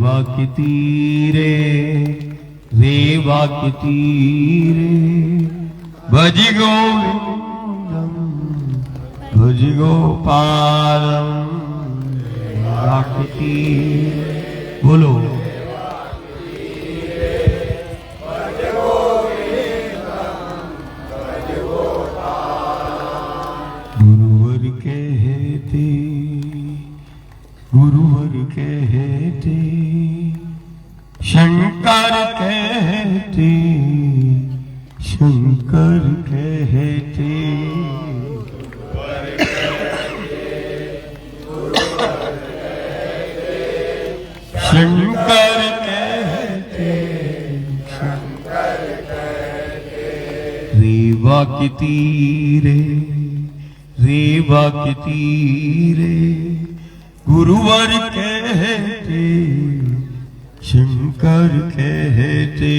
रेवा के तीरे, रेवा के तीरे भज गोविंदम भज गोपालम। रेवा के तीरे बोलो गुरुवर कहते, गुरुवर कहते, शंकर कहते, शंकर कहते, शंकर कहते, शंकर कहते। रेवा के तीरे, रेवा के तीरे गुरुवर कहते, शंकर कहते।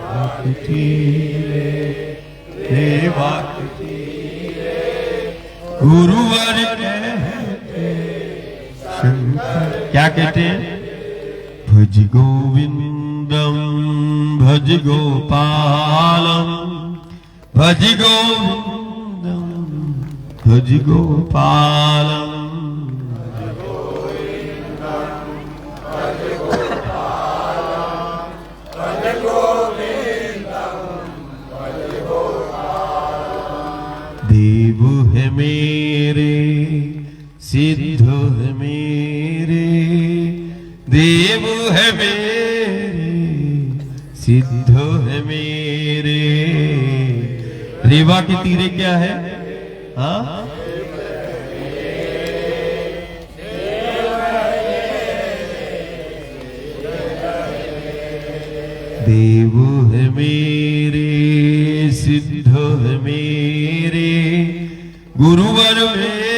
रेवा के तीरे, रेवा के तीरे गुरुवर कहते, शंकर क्या कहते? भज गोविंदम भज गोपालम भज गोविंदम भज गोपालम। देव है मेरे सिद्ध है मेरे, देव है मेरे सिद्ध है मेरे। रेवा के तीरे क्या है? हाँ देव है मेरे सिद्ध है मेरे, गुरुवर मेरे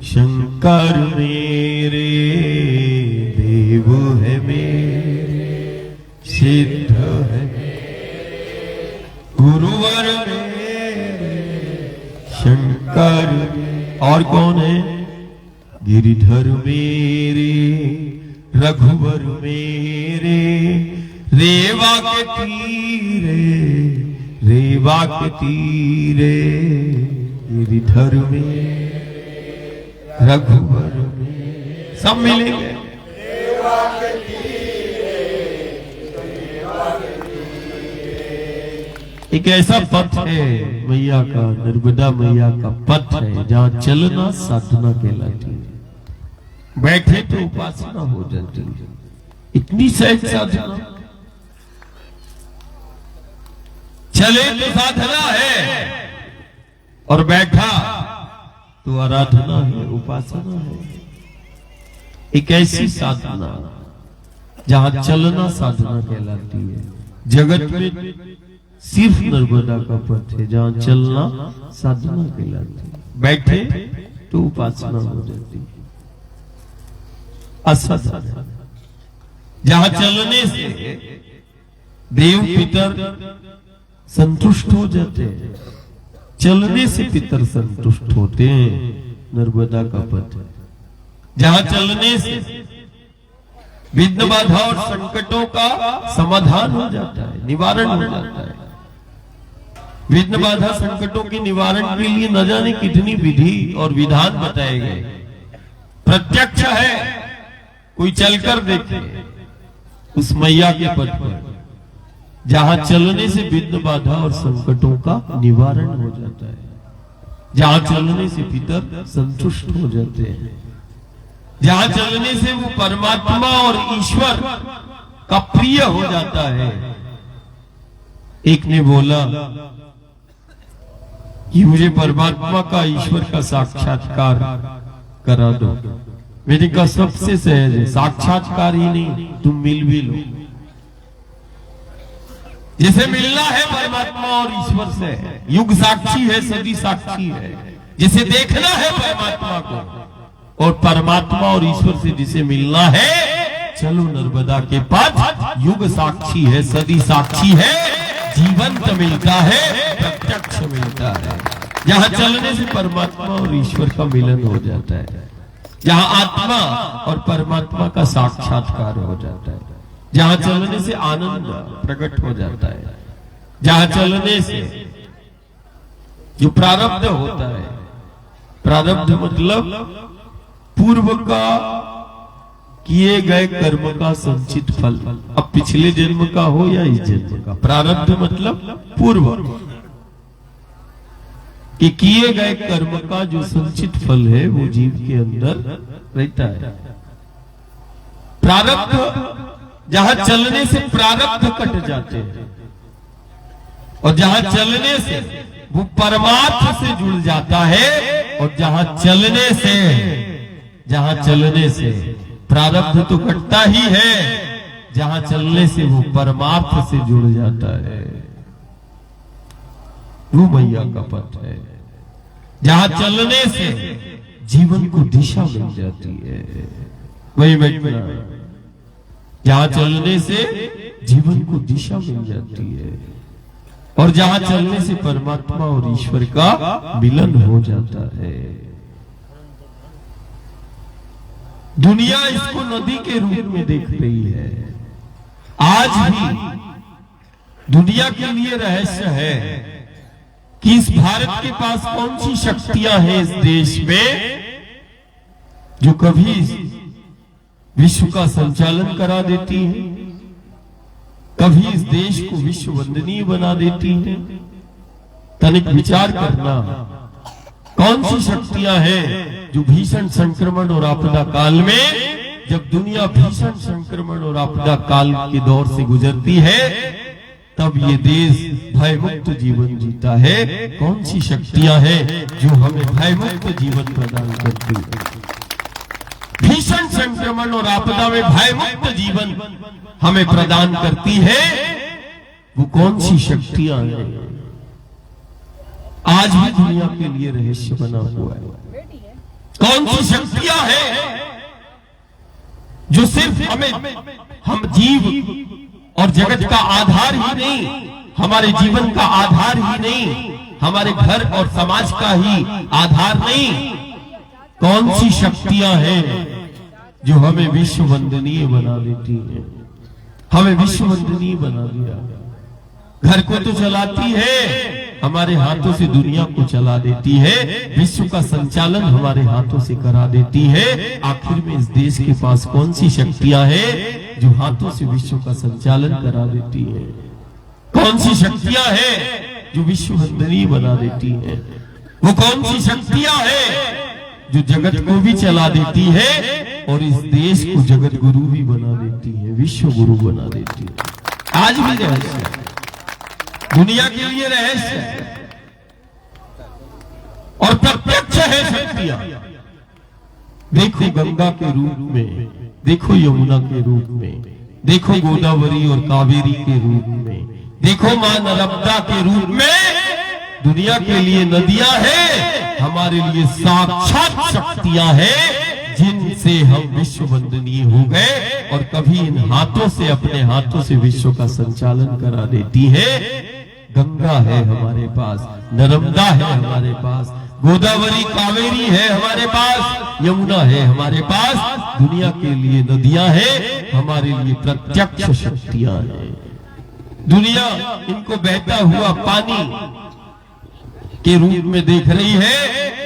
शंकर मेरे। देव है मेरे सिद्ध है गुरुवर मेरे शंकर। और कौन है? गिरिधर मेरे रघुवर मेरे, रेवा के तीरे, रेवा के तीरे गिरिधर में रघुवर में सब मिलेंगे। एक ऐसा पथ है मैया का, नर्मदा मैया का पथ है जहाँ चलना साधना कहलाती है, बैठे तो उपासना हो जाती है। इतनी सहज साधना, चले तो साधना है और बैठा तो आराधना है, उपासना है। एक ऐसी साधना जहां चलना साधना कहलाती है। जगत में सिर्फ नर्मदा का पथ है जहां चलना साधना कहलाती है, बैठे तो उपासना हो जाती है। असाधना जहां चलने से देव पितर संतुष्ट हो जाते हैं, चलने से पितर संतुष्ट होते हैं। नर्मदा का पथ जहां चलने से विघ्न बाधा और संकटों का समाधान हो जाता है, निवारण हो जाता है। विघ्न बाधा संकटों के निवारण के लिए न जाने कितनी विधि और विधान बताए गए। प्रत्यक्ष है, कोई चलकर देखे उस मैया के पथ पर जहां चलने से विघ्न बाधा और संकटों का निवारण हो जाता है, जहां चलने से पितर संतुष्ट हो जाते हैं, जहां चलने से वो परमात्मा और ईश्वर का प्रिय हो जाता है। एक ने बोला कि मुझे परमात्मा का, ईश्वर का साक्षात्कार करा दो। मैंने कहा सबसे सहज है, साक्षात्कार ही नहीं, तुम मिल भी लो। जिसे मिलना है परमात्मा और ईश्वर से, युग साक्षी है, सदी साक्षी है। जिसे देखना है परमात्मा को और परमात्मा और ईश्वर से जिसे मिलना है, चलो नर्मदा के पास। युग साक्षी है, सदी साक्षी है, जीवंत मिलता है, प्रत्यक्ष मिलता है। जहां चलने से परमात्मा और ईश्वर का मिलन हो जाता है। जहां आत्मा और परमात्मा का साक्षात्कार हो जाता है, जहां चलने से आनंद प्रकट हो जाता है, जहां चलने से जो प्रारब्ध होता है, प्रारब्ध मतलब पूर्व का किए गए कर्म का संचित फल, अब पिछले जन्म का हो या इस जन्म का। प्रारब्ध मतलब पूर्व कि किए गए कर्म का जो संचित फल है वो जीव के अंदर रहता है। प्रारब्ध जहां चलने से प्रारब्ध कट जाते हैं और जहां चलने से वो परमार्थ से जुड़ जाता है, और जहां चलने से प्रारब्ध तो कटता ही है, जहां चलने से वो परमार्थ से जुड़ जाता है, वो मैया का पथ है। जहां चलने से जीवन को दिशा मिल जाती है, वही बैठना। जहां चलने से जीवन को दिशा मिल जाती है, और जहां चलने से परमात्मा और ईश्वर का मिलन हो जाता है। दुनिया इसको नदी के रूप में देख रही है। आज भी दुनिया के लिए रहस्य है कि इस भारत के पास कौन सी शक्तियां हैं इस देश में जो कभी विश्व का संचालन करा देती हैं, कभी इस देश को विश्व वंदनीय बना देती हैं। तनिक विचार करना, कौन सी शक्तियां हैं जो भीषण संक्रमण और आपदा काल में, जब दुनिया भीषण संक्रमण और आपदा काल के दौर से गुजरती है, तब ये देश भयमुक्त जीवन जीता है। कौन सी शक्तियां हैं जो हमें भयमुक्त जीवन प्रदान करती है? भीषण संक्रमण और आपदा में भयमुक्त जीवन हमें प्रदान करती है, वो कौन सी शक्तियां हैं? आज भी दुनिया के लिए रहस्य बना हुआ है। कौन सी शक्तियां हैं जो सिर्फ हम जीव और जगत का आधार ही नहीं, हमारे जीवन का आधार ही नहीं, हमारे घर और समाज का ही आधार नहीं, कौन सी शक्तियां हैं जो हमें विश्व वंदनीय बना देती हैं? हमें विश्व वंदनीय बना दिया। घर को तो चलाती है, हमारे हाथों से दुनिया को चला देती है, विश्व का संचालन हमारे हाथों से करा देती है। आखिर में इस देश के पास कौन सी शक्तियां हैं जो हाथों से विश्व का संचालन करा देती है? कौन सी शक्तियां हैं जो विश्व वंदनीय बना देती है? वो कौन सी शक्तियां हैं जो जगत को भी चला देती है और इस देश को जगत गुरु भी बना देती है, विश्व गुरु बना देती है? आज भी रहस्य, दुनिया के लिए रहस्य है और प्रत्यक्ष है शक्तियां। देखो गंगा के रूप में, देखो यमुना के रूप में, देखो गोदावरी और कावेरी के रूप में, देखो मां नर्मदा के रूप में। दुनिया के लिए नदियां हैं, हमारे लिए साक्षात शक्तियां हैं जिनसे हम विश्व वंदनीय हो गए, और कभी इन हाथों से, अपने हाथों से विश्व का संचालन करा देती है। गंगा है हमारे पास, नर्मदा है हमारे पास, गोदावरी कावेरी है हमारे पास, यमुना है हमारे पास। दुनिया के लिए नदियां हैं, हमारे लिए प्रत्यक्ष शक्तियां हैं। दुनिया इनको बहता हुआ पानी के रूप में देख रही है,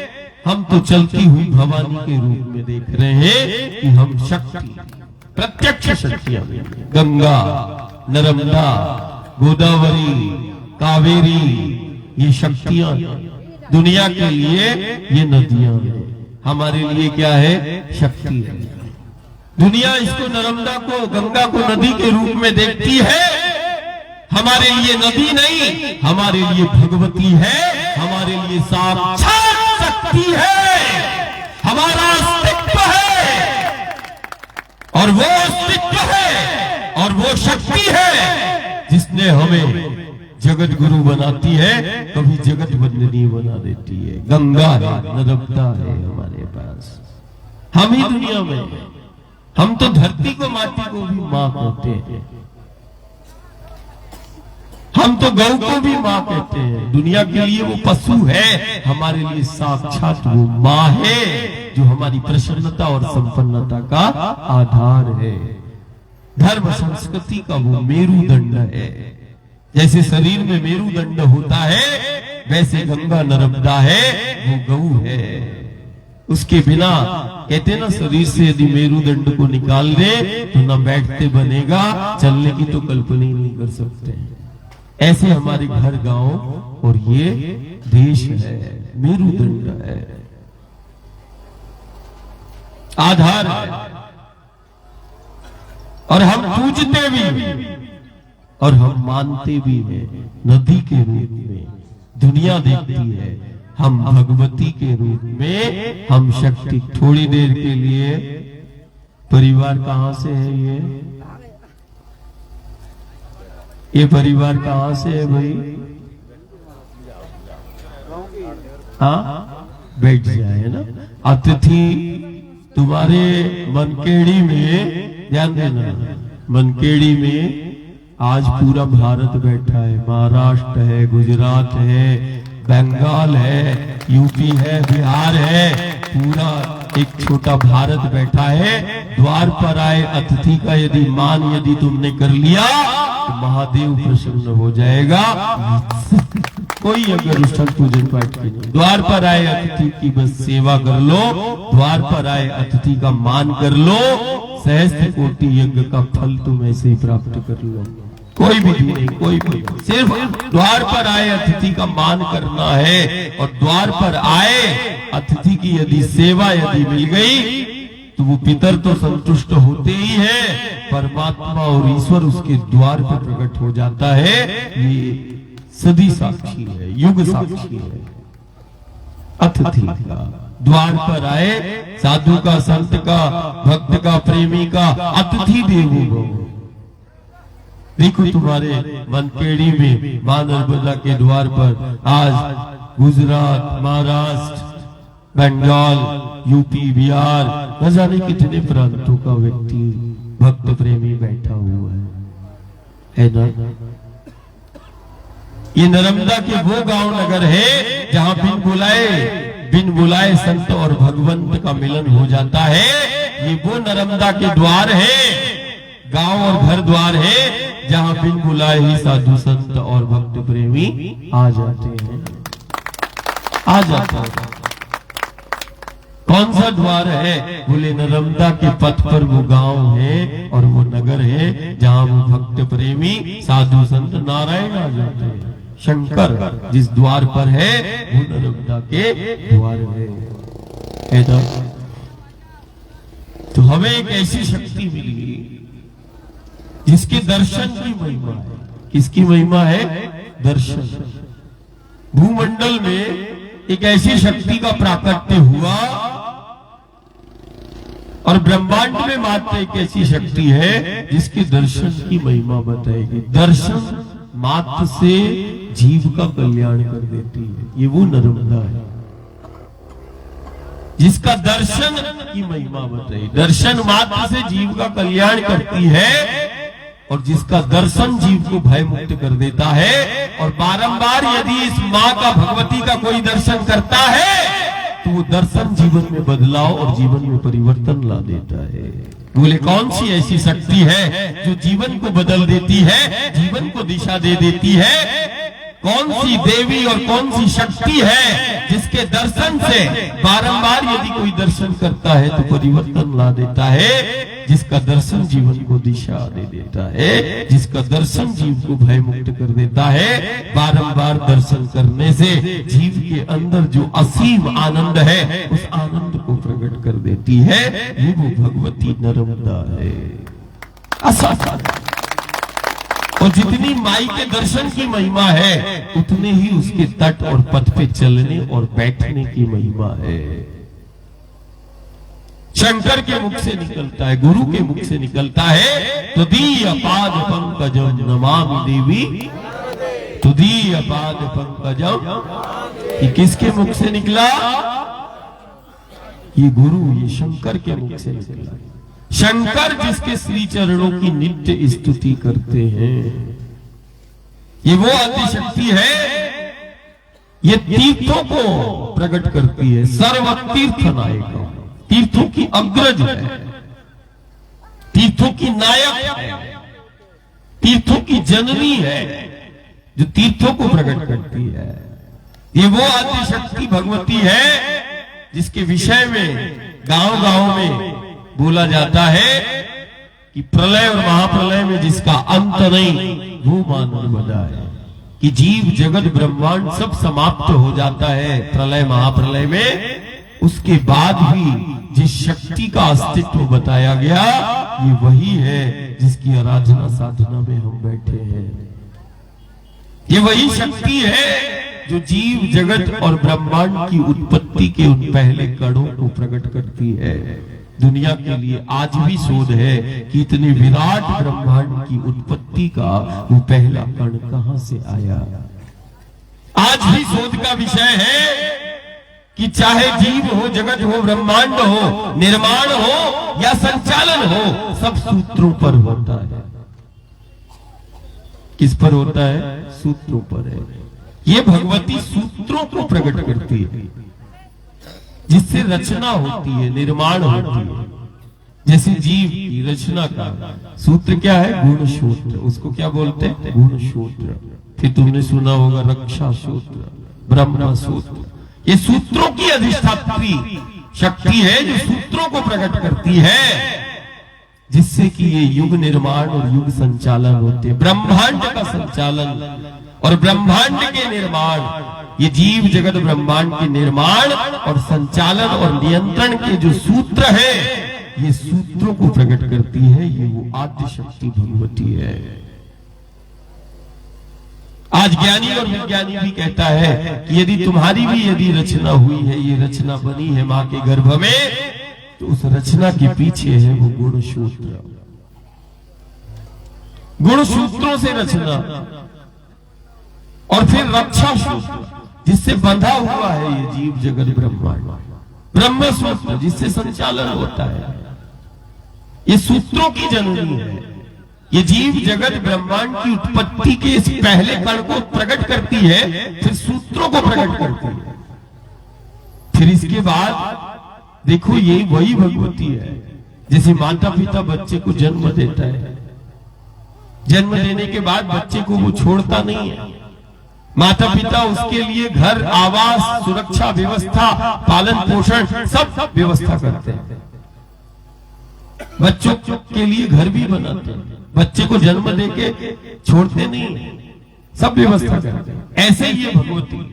हम तो चलती हुई भवानी के रूप में देख रहे हैं कि हम शक्ति, प्रत्यक्ष शक्तियां, गंगा, नर्मदा, गोदावरी, कावेरी, ये शक्तियां दुनिया के लिए, ये नदियां हैं, हमारे लिए क्या है? शक्ति है। दुनिया इसको, नर्मदा को, गंगा को नदी के रूप में देखती है, हमारे लिए नदी नहीं, हमारे लिए भगवती है, हमारे लिए साक्षात शक्ति है, हमारा अस्तित्व है, और वो अस्तित्व है और वो शक्ति है जिसने हमें जगत गुरु बनाती है, कभी जगत वंदनीय बना देती है। गंगा है, नर्मदा है हमारे पास, हम ही दुनिया में, हम तो धरती को, माटी को भी मां कहते हैं। हम तो गौ को भी माँ कहते हैं। दुनिया के लिए वो पशु है, हमारे लिए साक्षात वो माँ है, जो हमारी प्रसन्नता और संपन्नता का आधार है। धर्म संस्कृति का वो मेरुदंड है। जैसे शरीर में मेरुदंड होता है, वैसे गंगा नर्मदा है, वो गौ है। उसके बिना कहते ना, शरीर से यदि मेरुदंड को निकाल दे तो ना बैठते बनेगा, चलने की तो कल्पना ही नहीं कर सकते। ऐसे हमारे घर गांव और ये देश है, मेरुदंड है, आधार है। और हम पूजते भी और हम मानते भी हैं नदी के रूप में। दुनिया देखती है हम भगवती के रूप में, हम शक्ति। थोड़ी देर के लिए परिवार कहां से है? ये परिवार कहां से है भाई? हाँ, बैठ जाए ना। अतिथि तुम्हारे मनकेड़ी में, ध्यान देना, मनकेड़ी में आज पूरा भारत बैठा है। महाराष्ट्र है, गुजरात है, बंगाल है, यूपी है, बिहार है, पूरा एक छोटा भारत बैठा है। द्वार पर आए अतिथि का यदि मान यदि तुमने कर लिया तो महादेव प्रसन्न हो जाएगा। कोई अगर अनुष्ठान पूजन पाठ की नहीं, द्वार पर आए अतिथि की बस सेवा कर लो, द्वार पर आए अतिथि का मान कर लो, सहस्त्र कोटि यज्ञ का फल तुम ऐसे ही प्राप्त कर लो। कोई भी नहीं, कोई भी, सिर्फ द्वार पर आए अतिथि का मान करना है। और द्वार पर आए अतिथि की यदि सेवा यदि मिल गई तो वो पितर तो संतुष्ट होते ही है, परमात्मा और ईश्वर उसके द्वार पर प्रकट हो जाता है। ये सदी साक्षी है, युग साक्षी है। अतिथि का द्वार पर आए, साधु का, संत का, भक्त का, प्रेमी का, अतिथि देवो भव। देखो तुम्हारे मनकेड़ी में मां नर्मदा के द्वार पर आज गुजरात, महाराष्ट्र, बंगाल, यूपी, बिहार, न जाने कितने प्रांतों का व्यक्ति भक्त प्रेमी बैठा हुआ है ना। ये नर्मदा के वो गांव नगर है जहां बिन बुलाए संत और भगवंत का मिलन हो जाता है। ये वो नर्मदा के द्वार है, गांव और घर द्वार है, जहां बिन बुलाए ही साधु संत और भक्त प्रेमी आ जाते हैं, आ जाता है। कौन सा द्वार है? बोले नर्मदा के पथ पर वो गांव है और वो नगर है जहां वो भक्त प्रेमी साधु संत नारायण आ जाते हैं। शंकर जिस द्वार पर है वो नर्मदा के द्वार है। तो हमें एक ऐसी शक्ति मिली जिसके दर्शन की महिमा है। किसकी महिमा है? दर्शन। भूमंडल में एक ऐसी शक्ति का प्राकट्य हुआ और ब्रह्मांड में मात्र एक ऐसी शक्ति है जिसके दर्शन की महिमा बताएगी। दर्शन मात्र से जीव का कल्याण कर देती है। ये वो नर्मदा है जिसका दर्शन की महिमा बताई। दर्शन मात्र से जीव का कल्याण करती है और जिसका दर्शन जीव को भय मुक्त कर देता है। और बारंबार यदि इस माँ का, भगवती का कोई दर्शन करता है तो वो दर्शन जीवन में बदलाव और जीवन में परिवर्तन ला देता है। बोले कौन सी ऐसी शक्ति है जो जीवन को बदल देती है, जीवन को दिशा दे देती है? कौन सी देवी और कौन सी शक्ति है जिसके दर्शन से बारंबार यदि कोई दर्शन करता है तो परिवर्तन ला देता है? जिसका दर्शन जीवन को दिशा दे देता है, जिसका दर्शन जीव को भय मुक्त कर देता है। बारंबार दर्शन करने से जीव के अंदर जो असीम आनंद है उस आनंद को प्रकट कर देती है। ये वो भगवती नर्मदा है। असाधारण। और जितनी माई के दर्शन की महिमा है उतने ही उसके तट और पथ पे चलने और बैठने की महिमा है। शंकर के मुख से निकलता है, गुरु के मुख से निकलता है, तुदीय पाद पंकजम नमामि देवी, तुदीय पाद पंकजम। ये किसके मुख से निकला? ये गुरु, ये शंकर के मुख से निकला। शंकर जिसके श्री चरणों की नित्य स्तुति करते हैं, ये वो आदिशक्ति है, ये तीर्थों को प्रकट करती है। सर्व तीर्थ नायक, तीर्थों की अग्रज है, तीर्थों की नायक है, तीर्थों की जननी है, जो तीर्थों को प्रकट करती है। ये वो आदिशक्ति भगवती है जिसके विषय में गांव गांव में बोला जाता है कि प्रलय और महाप्रलय में जिसका अंत नहीं वो मानव बना है, कि जीव जगत ब्रह्मांड सब समाप्त हो जाता है प्रलय महाप्रलय में। उसके बाद भी जिस शक्ति का अस्तित्व बताया गया ये वही है जिसकी आराधना साधना में हम बैठे हैं। ये वही शक्ति है जो जीव जगत और ब्रह्मांड की उत्पत्ति के उन पहले कणों को प्रकट करती है। दुनिया के लिए आज भी शोध है कि इतने विराट ब्रह्मांड की उत्पत्ति का वो पहला कण कहां से आया। आज भी शोध का विषय है कि चाहे जीव हो, जगत हो, ब्रह्मांड हो, निर्माण हो या संचालन हो, सब सूत्रों पर होता है। किस पर होता है? सूत्रों पर है। ये भगवती सूत्रों को प्रकट करती है जिससे रचना होती है, निर्माण होती है। जैसे जीव की रचना का सूत्र क्या है? गुण सूत्र। उसको क्या बोलते हैं? गुण सूत्र। फिर तुमने सुना होगा रक्षा सूत्र, ब्रह्म सूत्र। ये सूत्रों की अधिष्ठात्री शक्ति है जो सूत्रों को प्रकट करती है, जिससे कि ये युग निर्माण और युग संचालन होते हैं। ब्रह्मांड का संचालन और ब्रह्मांड के निर्माण, ये जीव जगत ब्रह्मांड के निर्माण और संचालन और नियंत्रण के जो सूत्र है, ये सूत्रों को प्रकट करती है। ये वो आद्य शक्ति भगवती है। आज ज्ञानी और विज्ञानी भी कहता है कि यदि तुम्हारी भी यदि रचना हुई है, ये रचना बनी है मां के गर्भ में, तो उस रचना के पीछे है वो गुण सूत्र। गुण सूत्रों से रचना और फिर रक्षा सूत्र जिससे बंधा हुआ है ये जीव जगत ब्रह्मांड, ब्रह्म सूत्र जिससे संचालन होता है। ये सूत्रों की जननी है। ये जीव जगत ब्रह्मांड की उत्पत्ति के इस पहले कण को प्रकट करती है, फिर सूत्रों को प्रकट करती है। फिर इसके बाद देखो ये वही भगवती है। जैसे माता पिता बच्चे को जन्म देता है, जन्म देने के बाद बच्चे को वो छोड़ता नहीं है। माता पिता उसके लिए घर, आवास, सुरक्षा व्यवस्था, पालन पोषण सब व्यवस्था करते हैं। बच्चों के लिए घर भी बनाते हैं, बच्चे को जन्म देके छोड़ते नहीं, सब व्यवस्था करते हैं। ऐसे ही ये भगवती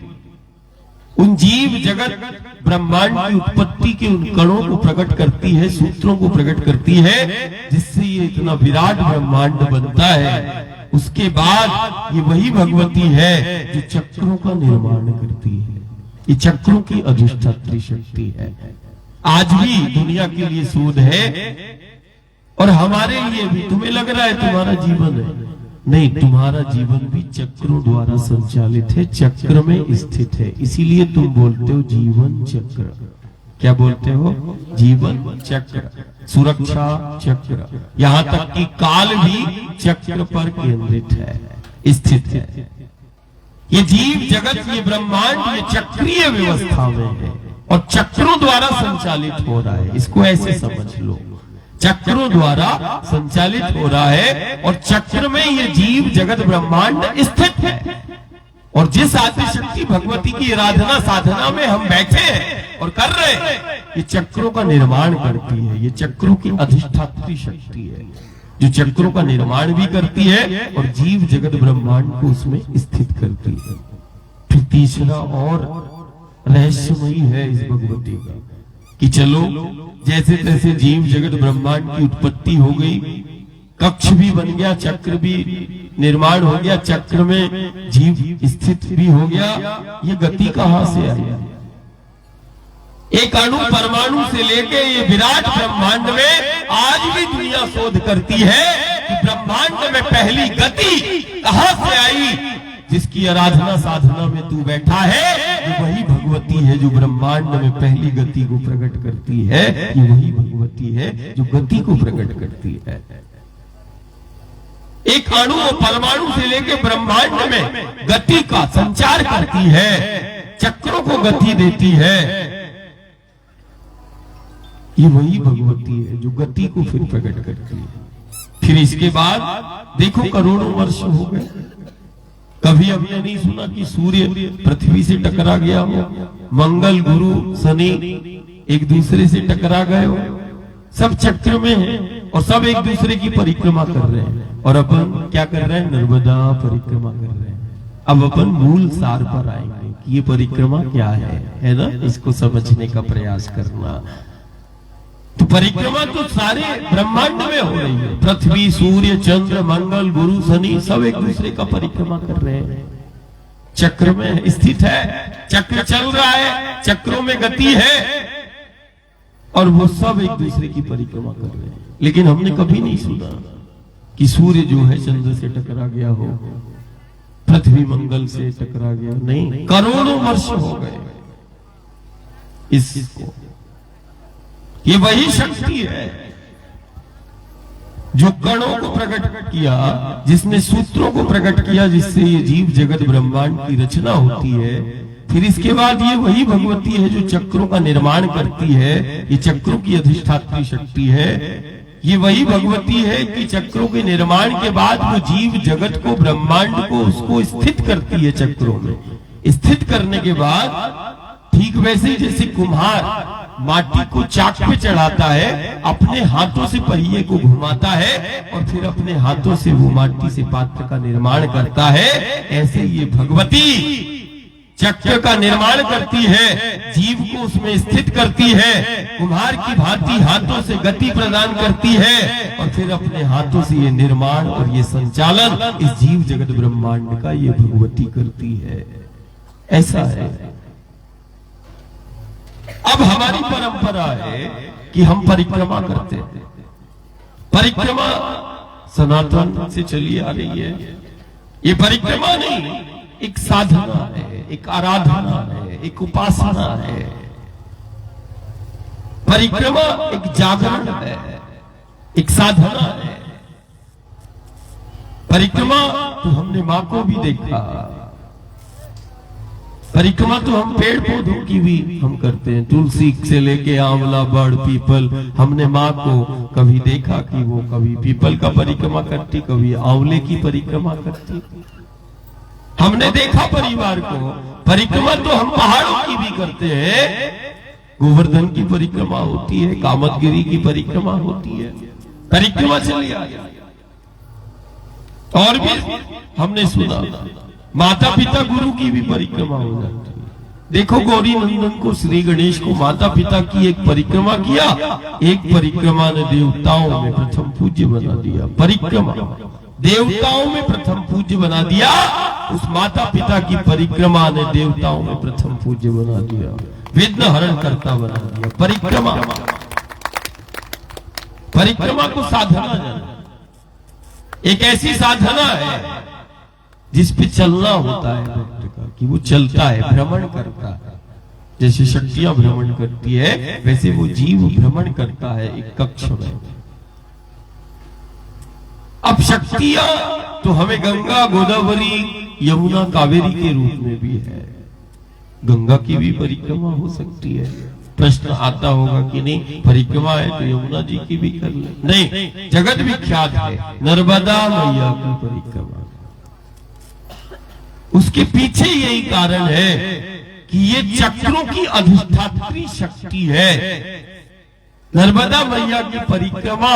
उन जीव जगत ब्रह्मांड की उत्पत्ति के उन कणों को प्रकट करती है, सूत्रों को प्रकट करती है, जिससे ये इतना विराट ब्रह्मांड बनता है। उसके बाद ये वही भगवती है जो चक्रों का निर्माण करती है। ये चक्रों की अधिष्ठात्री शक्ति है। आज भी दुनिया के लिए शोध है और हमारे लिए भी। तुम्हें लग रहा है तुम्हारा जीवन है, नहीं, तुम्हारा जीवन भी चक्रों द्वारा संचालित है, चक्र में स्थित है। इसीलिए तुम बोलते हो जीवन चक्र। क्या बोलते हो? जीवन चक्र, सुरक्षा चक्र, यहां तक कि काल भी चक्र पर केंद्रित है, स्थित है। ये जीव जगत, ये ब्रह्मांड, ये चक्रीय व्यवस्था में है और चक्रों द्वारा संचालित हो रहा है। इसको ऐसे समझ लो, चक्रों द्वारा संचालित हो रहा है और चक्र में ये जीव जगत ब्रह्मांड स्थित है। और जिस आदिशक्ति भगवती की आराधना साधना में हम बैठे हैं और कर रहे हैं, ये चक्रों का निर्माण करती है। ये चक्रों की अधिष्ठात्री शक्ति है जो चक्रों का निर्माण भी करती है और जीव जगत ब्रह्मांड को उसमें स्थित करती है। फिर तीसरा और रहस्यमयी है इस भगवती का कि चलो जैसे तैसे जीव जगत ब्रह्मांड की उत्पत्ति हो गई, कक्ष भी बन गया, चक्र भी निर्माण हो गया, चक्र में जीव स्थित भी हो गया। ये गति कहां से आई? एक अणु परमाणु से लेके ये विराट ब्रह्मांड में आज भी दुनिया शोध करती है कि ब्रह्मांड में पहली गति कहां से आई। जिसकी आराधना साधना में तू बैठा है, ये वही भगवती है जो ब्रह्मांड में पहली गति को प्रकट करती है। ये वही भगवती है जो गति को प्रकट करती है। एक अणु और परमाणु से लेकर ब्रह्मांड में गति का संचार करती है, चक्रों को गति देती है। ये वही भगवती है जो गति को फिर प्रकट करती है। फिर इसके बाद देखो करोड़ों वर्ष हो गए, कभी हमने नहीं सुना कि सूर्य पृथ्वी से टकरा गया हो, मंगल गुरु शनि एक दूसरे से टकरा गए हो। सब चक्र में है और सब एक दूसरे की परिक्रमा कर रहे हैं। और अपन क्या कर रहे हैं? नर्मदा परिक्रमा कर रहे हैं। अब अपन मूल सार पर आएंगे कि ये परिक्रमा क्या है ना, इसको समझने का प्रयास करना। तो परिक्रमा तो सारे ब्रह्मांड में हो रही है। पृथ्वी, सूर्य, चंद्र, मंगल, गुरु, शनि सब एक दूसरे का परिक्रमा कर रहे हैं, चक्र में स्थित है। चक्र चल रहा है, चक्रों में गति है और वो सब एक दूसरे की परिक्रमा कर रहे हैं। लेकिन हमने कभी नहीं सुना कि सूर्य जो है चंद्र से टकरा गया हो, पृथ्वी मंगल से टकरा गया। नहीं, करोड़ों वर्ष हो गए इसको। ये वही शक्ति है जो कणों को प्रकट किया, जिसने सूत्रों को प्रकट किया, जिससे ये जीव जगत ब्रह्मांड की रचना होती है। फिर इसके बाद ये वही भगवती है जो चक्रों का निर्माण करती है। ये चक्रों की अधिष्ठात्री शक्ति है। ये वही भगवती है कि चक्रों के निर्माण के बाद वो जीव जगत को, ब्रह्मांड को, उसको स्थित करती है। चक्रों में स्थित करने के बाद ठीक वैसे ही जैसे कुम्हार माटी को चाक पे चढ़ाता है, अपने हाथों से पहिए को घुमाता है और फिर अपने हाथों से वो माटी से पात्र का निर्माण करता है, ऐसे ये भगवती चक्र का निर्माण करती है, जीव को उसमें स्थित करती है, कुम्हार की भांति हाथों से गति प्रदान करती है और फिर अपने हाथों से ये निर्माण और ये संचालन इस जीव जगत ब्रह्मांड का ये भगवती करती है। ऐसा है। अब हमारी परंपरा है कि हम परिक्रमा करते हैं। परिक्रमा सनातन से चली आ रही है। ये परिक्रमा नहीं, एक साधना है, एक आराधना है, एक उपासना है। परिक्रमा एक जागरण है, एक साधना है। परिक्रमा तो हमने मां को भी देखा। परिक्रमा तो हम पेड़ पौधों की भी हम करते हैं, तुलसी से लेके आंवला, बड़, पीपल। हमने माँ को कभी देखा कि वो कभी पीपल का परिक्रमा करती, कभी आंवले की परिक्रमा करती। हमने देखा परिवार को। परिक्रमा तो हम पहाड़ों की भी करते हैं, गोवर्धन की परिक्रमा होती है, कामतगिरी की परिक्रमा होती है। परिक्रमा चली आ गई। और भी हमने सुना माता पिता गुरु की भी परिक्रमा हो जाती है। देखो गौरी नंदन को, श्री गणेश को माता पिता की एक परिक्रमा किया, एक परिक्रमा ने देवताओं में प्रथम पूज्य बना दिया। परिक्रमा देवताओं में प्रथम पूज्य बना दिया, उस माता पिता की परिक्रमा ने देवताओं में प्रथम पूज्य बना दिया, विघ्न हरण करता बना दिया। परिक्रमा, परिक्रमा को साधना जाना, एक ऐसी साधना है जिस पे चलना होता है भक्त का, कि वो चलता है, भ्रमण करता है। जैसे शक्तियां भ्रमण करती है, वैसे वो जीव भ्रमण करता है एक कक्ष में। अब शक्तियां तो हमें गंगा, गोदावरी, यमुना, कावेरी के रूप में भी है। गंगा की भी परिक्रमा हो सकती है। प्रश्न आता होगा कि नहीं, परिक्रमा है तो यमुना जी की भी कर ले। नहीं, जगत विख्यात है नर्मदा मैया की परिक्रमा। उसके पीछे यही कारण है कि ये चक्रों की अधिष्ठात्री शक्ति है। नर्मदा मैया की परिक्रमा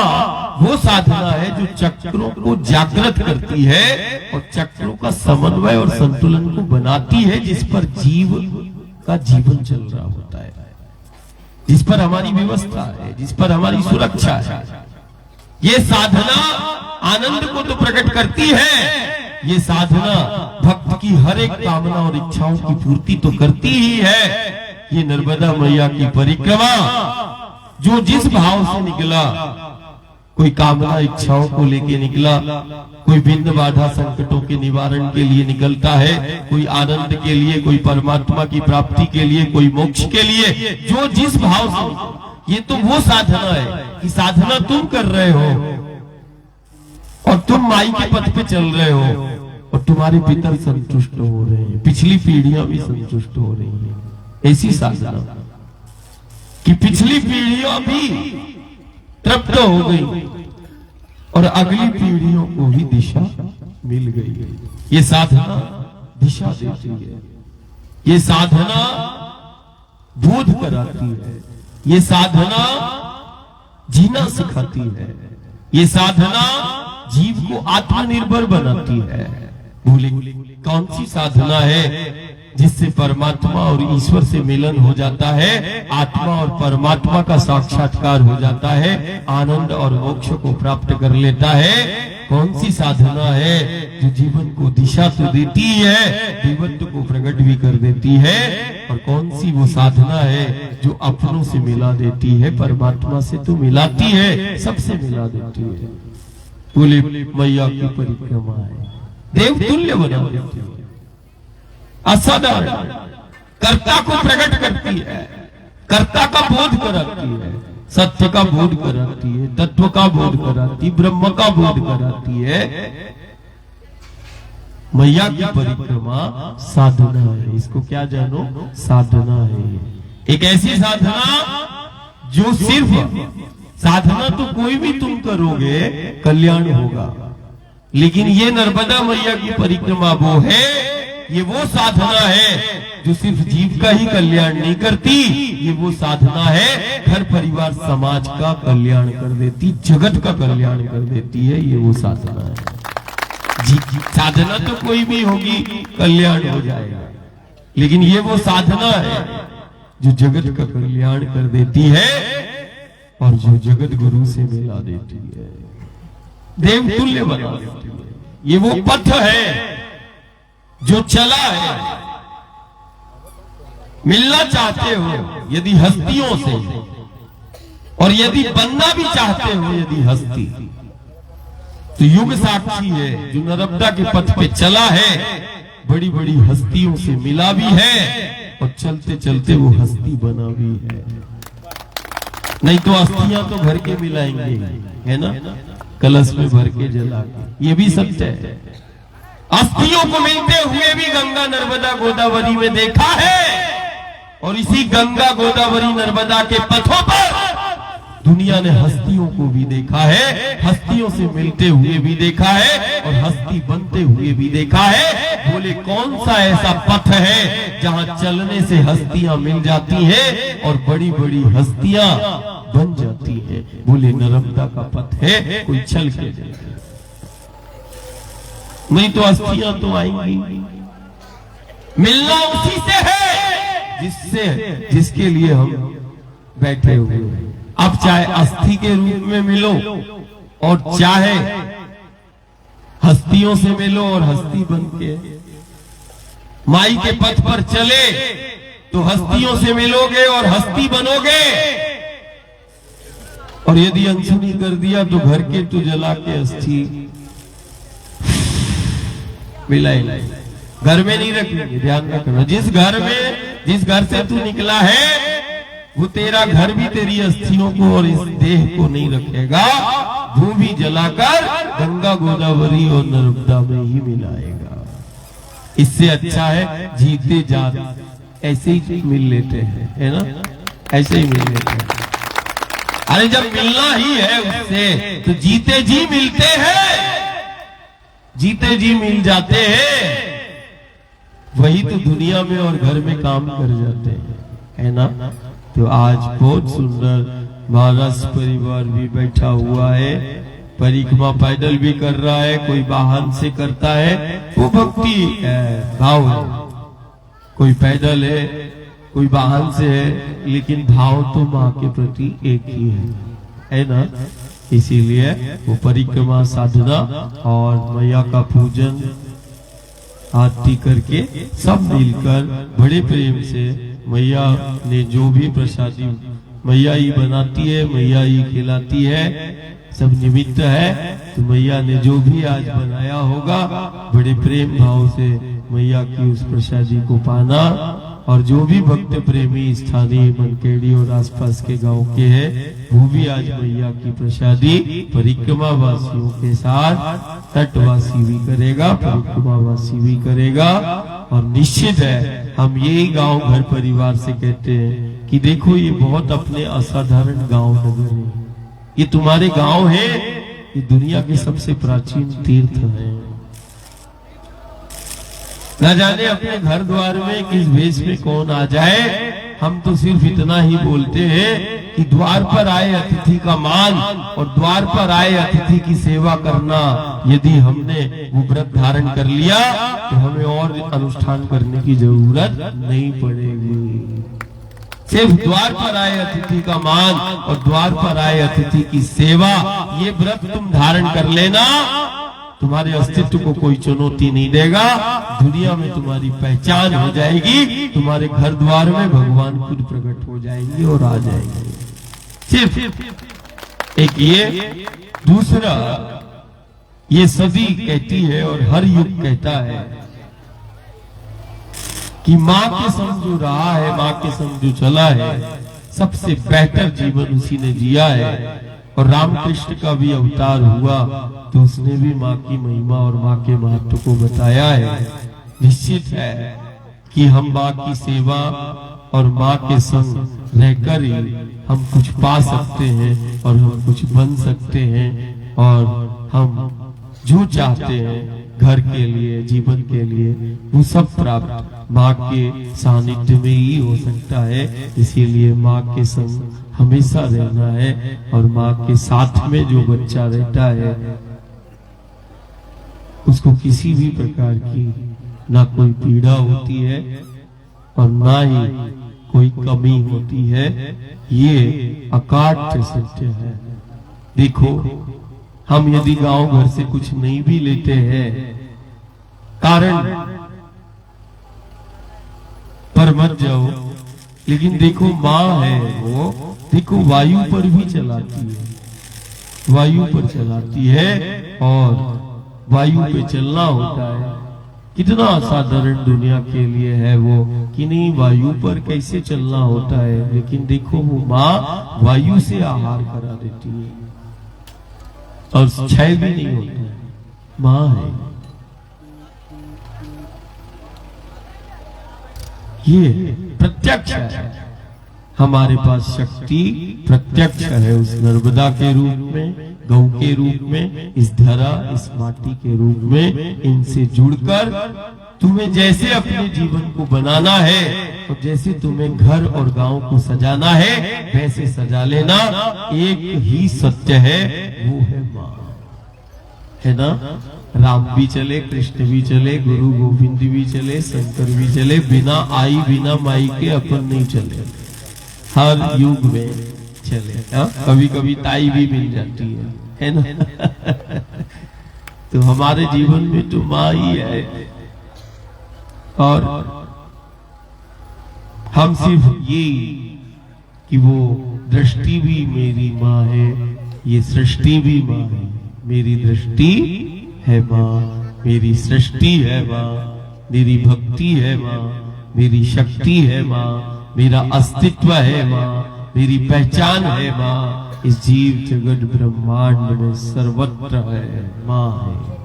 वो साधना है जो चक्रों को जागृत करती है और चक्रों का समन्वय और संतुलन को बनाती है, जिस पर जीव का जीवन चल रहा होता है, जिस पर हमारी व्यवस्था है, जिस पर हमारी सुरक्षा है। ये साधना आनंद को तो प्रकट करती है, ये साधना भक्त की हर एक कामना और इच्छाओं की पूर्ति तो करती ही है। ये नर्मदा मैया की परिक्रमा जो जिस भाव से निकला, कोई कामना इच्छाओं को लेके निकला, कोई विघ्न बाधा संकटों के निवारण के लिए निकलता है, कोई आनंद के लिए, कोई परमात्मा की प्राप्ति के लिए, कोई मोक्ष के लिए, जो जिस भाव से। ये तो वो साधना है कि साधना तुम कर रहे हो और तुम माई के पथ पे चल रहे हो और तुम्हारे पितर संतुष्ट हो रहे हैं, पिछली पीढ़ियां भी संतुष्ट हो रही हैं। ऐसी साधना कि पिछली पीढ़ियां भी तृप्त हो गई और अगली पीढ़ियों को भी दिशा मिल गई। ये साधना दिशा देती है, ये साधना बोध कराती है, ये साधना जीना सिखाती है, ये साधना जीव को आत्मनिर्भर बनाती है। बोले कौन सी साधना है जिससे परमात्मा और ईश्वर से मिलन हो जाता है, आत्मा और परमात्मा का साक्षात्कार हो जाता है, आनंद और मोक्ष को प्राप्त कर लेता है? कौन सी साधना है जो जीवन को दिशा तो देती है, देवत्व को प्रकट भी कर देती है? और कौन सी वो साधना है जो अपनों से मिला देती है, परमात्मा से तो मिलाती है, सबसे मिला देती है। बोले मैया की परिक्रमा है, देवतुल्य बना देती है, असाधारण कर्ता को प्रकट करती है, कर्ता का बोध कराती है, सत्य का बोध कराती है, तत्व का बोध कराती, ब्रह्म का बोध कराती है। मैया की परिक्रमा साधना है, इसको क्या जानो? साधना है। एक ऐसी साधना जो सिर्फ साधना तो कोई भी तुम करोगे कल्याण होगा, लेकिन ये नर्मदा मैया की परिक्रमा वो है, ये वो साधना है जो सिर्फ जीव का ही कल्याण नहीं करती, ये वो साधना है घर परिवार समाज का कल्याण कर देती, जगत का कल्याण कर देती है। ये वो साधना है। साधना तो कोई भी होगी कल्याण हो जाएगा, लेकिन ये वो साधना है जो जगत का कल्याण कर देती है और जो जगत गुरु से मिला देती है, देवतुल्य बना देती है। ये वो पथ है जो चला है। मिलना चाहते हो यदि हस्तियों से, और यदि बनना भी चाहते हो यदि हस्ती, तो युग साक्षी है जो नर्मदा के पथ पे चला है, बड़ी बड़ी हस्तियों से मिला भी है और चलते चलते वो हस्ती बना भी है। नहीं तो अस्थियां तो भर के मिलाएंगे, है ना, कलश में भर के जला के। ये भी सत्य है। अस्थियों को मिलते हुए भी गंगा नर्मदा गोदावरी में देखा है, और इसी गंगा गोदावरी नर्मदा के पथों पर दुनिया ने हस्तियों को भी देखा है, हस्तियों से मिलते हुए भी देखा है और हस्ती बनते हुए भी देखा है। बोले कौन सा ऐसा पथ है जहां चलने से हस्तियां मिल जाती हैं और बड़ी बड़ी हस्तियां बन जाती हैं? बोले नर्मदा का पथ है, कोई चल के जाए, नहीं तो अस्थियां तो आएंगी। मिलना उसी से है जिसके लिए हम बैठे हुए हैं। अब चाहे अस्थि के रूप में मिलो और चाहे हस्तियों से मिलो और हस्ती बन के माई के पथ पर चले तो हस्तियों से मिलोगे और हस्ती बनोगे, और यदि अनसुनी कर दिया तो घर के तू जला के अस्थि मिलाई घर में नहीं रखेंगे। ध्यान रखना, जिस घर से तू निकला है वो तेरा घर भी तेरी अस्थियों को और इस देह को नहीं रखेगा, वो भी जलाकर गंगा गोदावरी और नर्मदा में ही मिलाएगा। इससे अच्छा है जीते जात ऐसे ही मिल लेते हैं, है ना, ऐसे ही मिल लेते हैं। अरे जब मिलना ही है उससे तो जीते जी मिलते हैं, जीते जी मिल जाते हैं, वही तो दुनिया में और घर में काम कर जाते हैं, है ना। तो आज बहुत सुंदर महाराज परिवार भी बैठा हुआ है, परिक्रमा पैदल भी कर रहा है, कोई वाहन से करता है, वो भक्ति भाव है। कोई पैदल है, कोई वाहन से है, लेकिन भाव तो माँ के प्रति एक ही है ना। इसीलिए वो परिक्रमा साधना और मैया का पूजन आरती करके सब मिलकर बड़े प्रेम से मैया ने जो भी प्रसादी मैया ही बनाती है, मैया ही खिलाती है, सब निमित्त है। तो मैया ने जो भी आज बनाया होगा बड़े प्रेम भाव से मैया की उस प्रसादी को पाना और जो भी भक्त प्रेमी स्थानीय मनकेड़ी और आसपास के गांव के हैं, वो भी आज मैया की प्रसादी परिक्रमा वासियों के साथ तटवासी भी करेगा, परिक्रमा वासी भी करेगा। और निश्चित है हम यही गांव घर परिवार से कहते हैं कि देखो ये बहुत अपने असाधारण गांव नगर है, ये तुम्हारे गांव है, ये दुनिया के सबसे प्राचीन तीर्थ है। न जाने अपने घर द्वार में किस भेष में कौन आ जाए, हम तो सिर्फ इतना ही बोलते हैं कि द्वार पर आए अतिथि का मान और द्वार पर आए अतिथि की सेवा करना, यदि हमने वो व्रत धारण कर लिया तो हमें और अनुष्ठान करने की जरूरत नहीं पड़ेगी। सिर्फ द्वार पर आए अतिथि का मान और द्वार पर आए अतिथि की सेवा, ये व्रत तुम धारण कर लेना, तुम्हारे अस्तित्व को कोई चुनौती नहीं देगा। दुनिया में तुम्हारी पहचान हो जाएगी, तुम्हारे घर द्वार में भगवान खुद प्रकट हो जाएंगे और आ जाएंगे। सिर्फ एक ये, दूसरा ये सदी कहती है और हर युग कहता है कि माँ के संग जो रहा है, माँ के संग जो चला है, सबसे बेहतर जीवन उसी ने जिया है। और रामकृष्ण का भी अवतार हुआ तो उसने भी माँ की महिमा और माँ के महत्व को बताया है। निश्चित है कि हम माँ की सेवा और माँ के संग रहकर ही हम कुछ पा सकते हैं और हम कुछ बन सकते हैं, और हम जो चाहते हैं घर के लिए, जीवन के लिए, वो सब प्राप्त माँ के सानिध्य में ही हो सकता है। इसीलिए माँ के संग हमेशा रहना है, और माँ के साथ में जो बच्चा रहता है उसको किसी भी प्रकार की ना कोई पीड़ा होती है और ना ही कोई कमी होती है। ये अकाट्य सत्य है। देखो हम यदि गांव घर से कुछ नहीं भी लेते हैं, कारण पर मत जाओ, लेकिन देखो माँ है वो, देखो वायु पर भी चलाती है, वायु पर चलाती है, और वायु पे चलना होता है। कितना असाधारण दुनिया के लिए है वो कि नहीं, वायु पर कैसे चलना होता है, लेकिन देखो वो माँ वायु से आहार करा देती है और क्षय भी नहीं होता है। माँ है ये, प्रत्यक्ष है। हमारे पास शक्ति प्रत्यक्ष है, उस नर्मदा के रूप में, गौ के रूप में, इस धरा, इस माटी के रूप में। इनसे जुड़कर तुम्हें जैसे अपने जीवन को बनाना है और जैसे तुम्हें घर और गांव को सजाना है, वैसे सजा लेना। एक ही सत्य है, वो है माँ, है ना। राम भी चले, कृष्ण भी चले, गुरु गोविंद भी चले, शंकर भी चले, बिना आई बिना माई के अपन नहीं चले, हर युग में चले। कभी कभी ताई भी मिल जाती है ना। तो हमारे जीवन में तो माँ ही है, और हम सिर्फ ये कि वो दृष्टि भी मेरी माँ है, ये सृष्टि भी माँ है। मेरी दृष्टि है माँ, मेरी सृष्टि है माँ, मेरी भक्ति है माँ, मेरी शक्ति है माँ, मेरा अस्तित्व है माँ, मेरी पहचान है माँ। इस जीव जगत ब्रह्मांड में सर्वत्र है माँ है।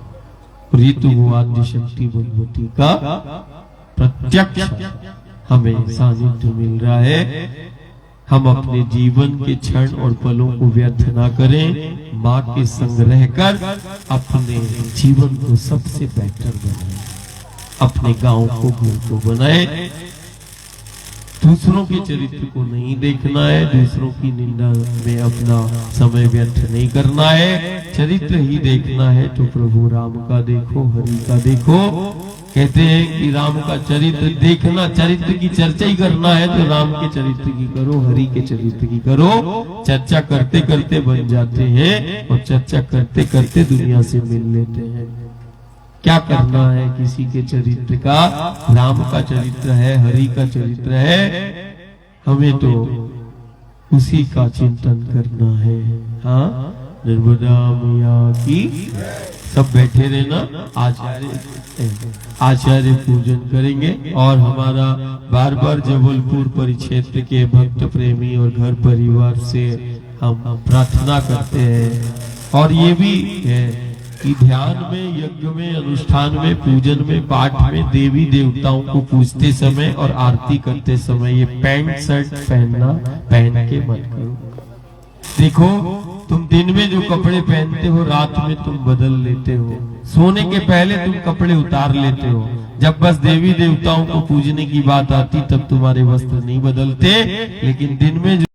और ये तो वो आद्य शक्ति भगवती का प्रत्यक्ष हमें सानिध्य मिल रहा है। हम अपने जीवन के क्षण और पलों को व्यर्थ ना करें, माँ के संग रहकर अपने जीवन को सबसे बेहतर बनाएं, अपने गांव को घर को बनाएं। दूसरों के चरित्र को नहीं देखना है, दूसरों की निंदा में अपना समय व्यर्थ नहीं करना है, चरित्र ही देखना है तो प्रभु राम का देखो, हरि का देखो। कहते हैं कि राम का चरित्र देखना, चरित्र की चर्चा ही करना है तो राम के चरित्र की करो, हरि के चरित्र की करो। चर्चा करते करते बन जाते हैं और चर्चा करते करते दुनिया से मिल लेते हैं। क्या करना है किसी के चरित्र का? राम का चरित्र है, हरि का चरित्र है, हमें तो उसी का चिंतन करना है। हाँ, नर्मदा मैया की सब बैठे रहना, आचार्य पूजन करेंगे। और हमारा बार बार जबलपुर परिक्षेत्र के भक्त प्रेमी और घर परिवार से हम प्रार्थना करते हैं, और ये भी है कि ध्यान में, यज्ञ में, अनुष्ठान में, पूजन में, पाठ में देवी देवताओं को पूजते समय और आरती करते समय ये पैंट शर्ट पहन के मत करो। देखो, तुम दिन में जो कपड़े पहनते हो रात में तुम बदल लेते हो, सोने के पहले तुम कपड़े उतार लेते हो, जब बस देवी देवताओं को पूजने की बात आती तब तुम्हारे वस्त्र नहीं बदलते, लेकिन दिन में